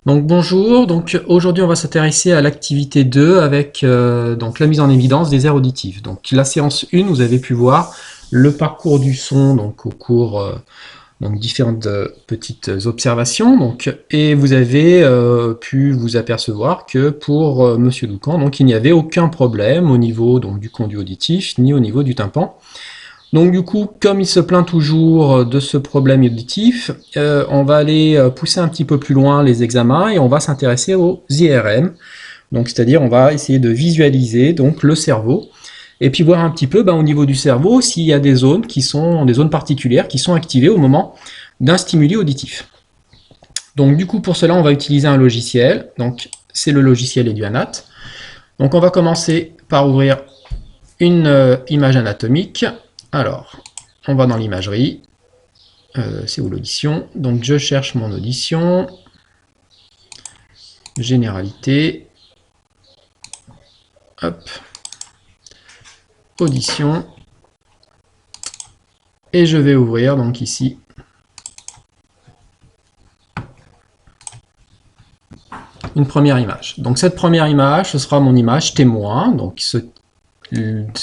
Donc bonjour, donc aujourd'hui on va s'intéresser à l'activité 2 avec donc la mise en évidence des aires auditives. Donc la séance 1, vous avez pu voir le parcours du son donc au cours donc différentes petites observations et vous avez pu vous apercevoir que pour Monsieur Doucan donc il n'y avait aucun problème au niveau donc du conduit auditif ni au niveau du tympan. Donc du coup, comme il se plaint toujours de ce problème auditif, on va aller pousser un petit peu plus loin les examens et on va s'intéresser aux IRM. Donc c'est-à-dire on va essayer de visualiser donc le cerveau et puis voir un petit peu au niveau du cerveau s'il y a des zones qui sont des zones particulières qui sont activées au moment d'un stimuli auditif. Donc du coup pour cela on va utiliser un logiciel. Donc c'est le logiciel Eduanat. Donc on va commencer par ouvrir une image anatomique. Alors, on va dans l'imagerie, c'est où l'audition, donc je cherche mon audition, généralité, hop, audition, et je vais ouvrir donc ici une première image. Donc cette première image, ce sera mon image témoin, donc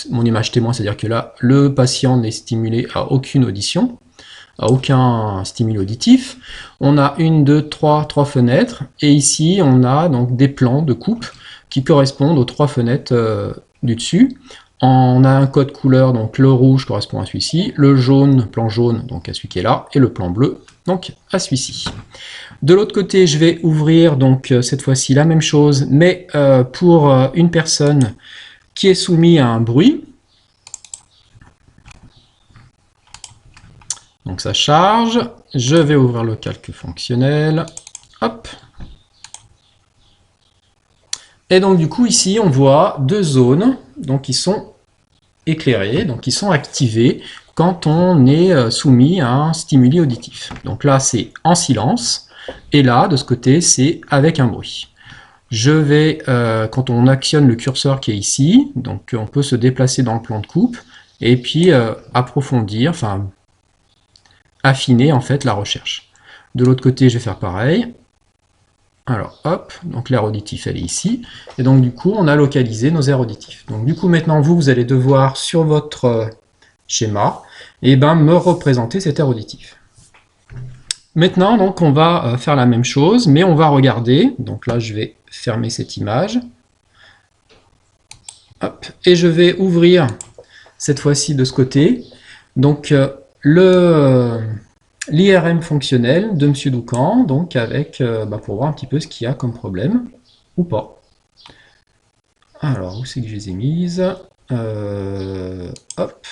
mon image témoin, c'est-à-dire que là, le patient n'est stimulé à aucune audition, à aucun stimuli auditif. On a une, deux, trois fenêtres, et ici on a donc des plans de coupe qui correspondent aux trois fenêtres du dessus. On a un code couleur, donc le rouge correspond à celui-ci, le jaune, plan jaune, donc à celui qui est là, et le plan bleu, donc à celui-ci. De l'autre côté, je vais ouvrir donc cette fois-ci la même chose, mais pour une personne qui est soumise à un bruit. Donc ça charge, je vais ouvrir le calque fonctionnel, hop. Et donc du coup ici on voit deux zones donc, qui sont éclairées, donc qui sont activées quand on est soumis à un stimuli auditif. Donc là c'est en silence, et là de ce côté c'est avec un bruit. Je vais, quand on actionne le curseur qui est ici, donc on peut se déplacer dans le plan de coupe, et puis approfondir, enfin affiner en fait la recherche. De l'autre côté, je vais faire pareil. Alors hop, donc l'aire auditif elle est ici, et donc du coup on a localisé nos aires auditifs. Donc du coup maintenant vous allez devoir sur votre schéma, me représenter cette aire auditive. Maintenant donc on va faire la même chose, mais on va regarder, donc là je vais fermer cette image, hop, et je vais ouvrir cette fois-ci de ce côté, donc l'IRM fonctionnel de M. Doucan, donc avec, pour voir un petit peu ce qu'il y a comme problème, ou pas. Alors, où c'est que je les ai mises hop.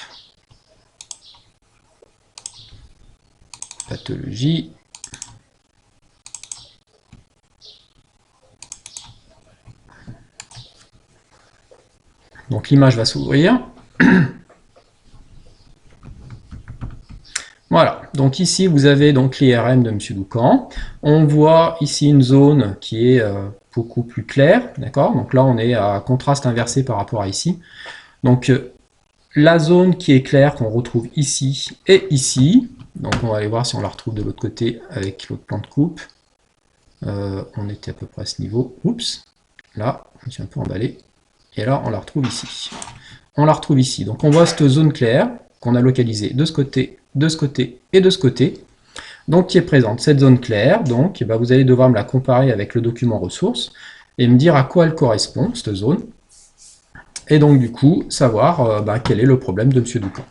Pathologie. Donc l'image va s'ouvrir. Voilà, donc ici vous avez donc l'IRM de M. Doucan. On voit ici une zone qui est beaucoup plus claire, d'accord? Donc là on est à contraste inversé par rapport à ici. Donc la zone qui est claire qu'on retrouve ici et ici. Donc on va aller voir si on la retrouve de l'autre côté avec l'autre plan de coupe. On était à peu près à ce niveau. Oups, là, je me suis un peu emballé. Et là on la retrouve ici. On la retrouve ici. Donc on voit cette zone claire qu'on a localisée de ce côté, de ce côté et de ce côté, donc qui est présente. Cette zone claire, donc vous allez devoir me la comparer avec le document ressources et me dire à quoi elle correspond, cette zone, et donc du coup savoir quel est le problème de M. Doucan.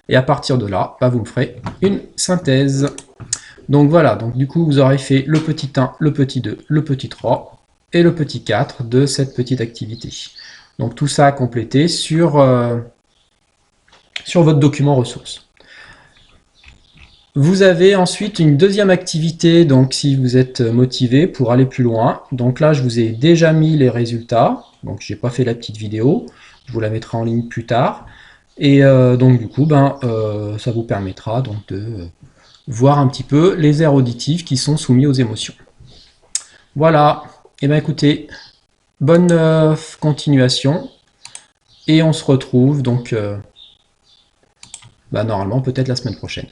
Et à partir de là, vous me ferez une synthèse. Donc voilà, donc du coup vous aurez fait le petit 1, le petit 2, le petit 3 et le petit 4 de cette petite activité. Donc tout ça à compléter sur votre document ressources. Vous avez ensuite une deuxième activité, donc si vous êtes motivé pour aller plus loin. Donc là, je vous ai déjà mis les résultats. Donc j'ai pas fait la petite vidéo. Je vous la mettrai en ligne plus tard. Et donc du coup, ça vous permettra donc de voir un petit peu les aires auditives qui sont soumises aux émotions. Voilà. Et écoutez, bonne continuation. Et on se retrouve donc normalement peut-être la semaine prochaine.